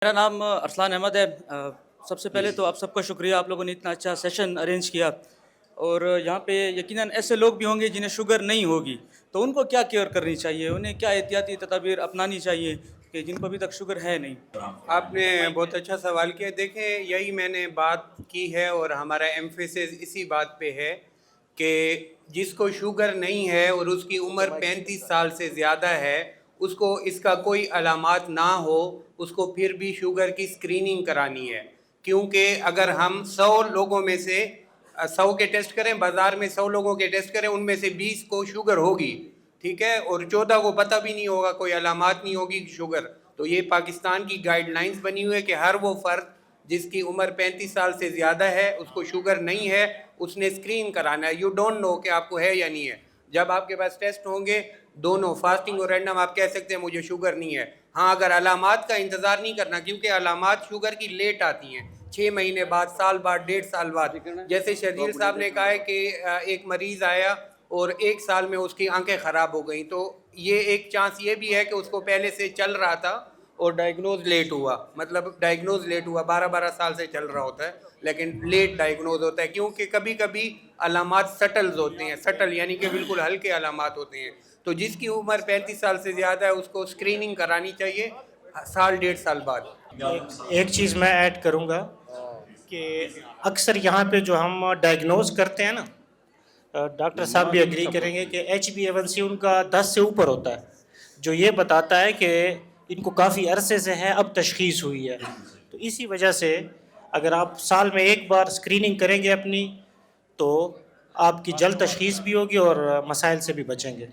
मेरा नाम अरसलान अहमद है। सबसे पहले तो आप सबका शुक्रिया, आप लोगों ने इतना अच्छा सेशन अरेंज किया। और यहाँ पे यकीनन ऐसे लोग भी होंगे जिन्हें शुगर नहीं होगी, तो उनको क्या केयर करनी चाहिए, उन्हें क्या एहतियाती तदाबीर अपनानी चाहिए कि जिनको अभी तक शुगर है नहीं। आपने बहुत अच्छा सवाल किया। देखें, यही मैंने बात की है और हमारा एम्फेसिस इसी बात पे है कि जिसको शुगर नहीं है और उसकी उम्र 35 साल से ज़्यादा है, उसको इसका कोई अलामात ना हो, उसको फिर भी शुगर की स्क्रीनिंग करानी है। क्योंकि अगर हम 100 लोगों में से 100 के टेस्ट करें, बाज़ार में 100 लोगों के टेस्ट करें, उनमें से 20 को शुगर होगी, ठीक है, और 14 को पता भी नहीं होगा, कोई अलामात नहीं होगी शुगर। तो ये पाकिस्तान की गाइडलाइंस बनी हुई है कि हर वो फ़र्द जिसकी उम्र 35 साल से ज़्यादा है, उसको शुगर नहीं है, उसने स्क्रीन कराना है। यू डोंट नो कि आपको है या नहीं है। जब आपके पास टेस्ट होंगे, दोनों फास्टिंग और रैंडम, आप कह सकते हैं मुझे शुगर नहीं है। हाँ, अगर अलामात का इंतज़ार नहीं करना, क्योंकि अलामात शुगर की लेट आती हैं, 6 महीने बाद, साल बाद, 1.5 साल बाद। जैसे शर्जील साहब ने कहा है कि एक मरीज़ आया और 1 साल में उसकी आंखें ख़राब हो गई, तो ये एक चांस ये भी है कि उसको पहले से चल रहा था और डायग्नोज लेट हुआ। मतलब डायग्नोज लेट हुआ, 12-12 साल से चल रहा होता है, लेकिन लेट डायग्नोज होता है, क्योंकि कभी कभी अलामात सटल्स होते हैं। सटल यानी कि बिल्कुल हल्के अलामात होते हैं। तो जिसकी उम्र 35 साल से ज़्यादा है, उसको स्क्रीनिंग करानी चाहिए साल 1.5 साल बाद। एक चीज़ मैं ऐड करूँगा कि अक्सर यहाँ पे जो हम डायग्नोज करते हैं ना, डॉक्टर साहब भी एग्री करेंगे कि HbA1c उनका 10 से ऊपर होता है, जो ये बताता है कि इनको काफ़ी अरसे से है, अब तशख़ीस हुई है। तो इसी वजह से अगर आप साल में एक बार स्क्रीनिंग करेंगे अपनी, तो आपकी जल्द तशख़ीस भी होगी और मसाइल से भी बचेंगे।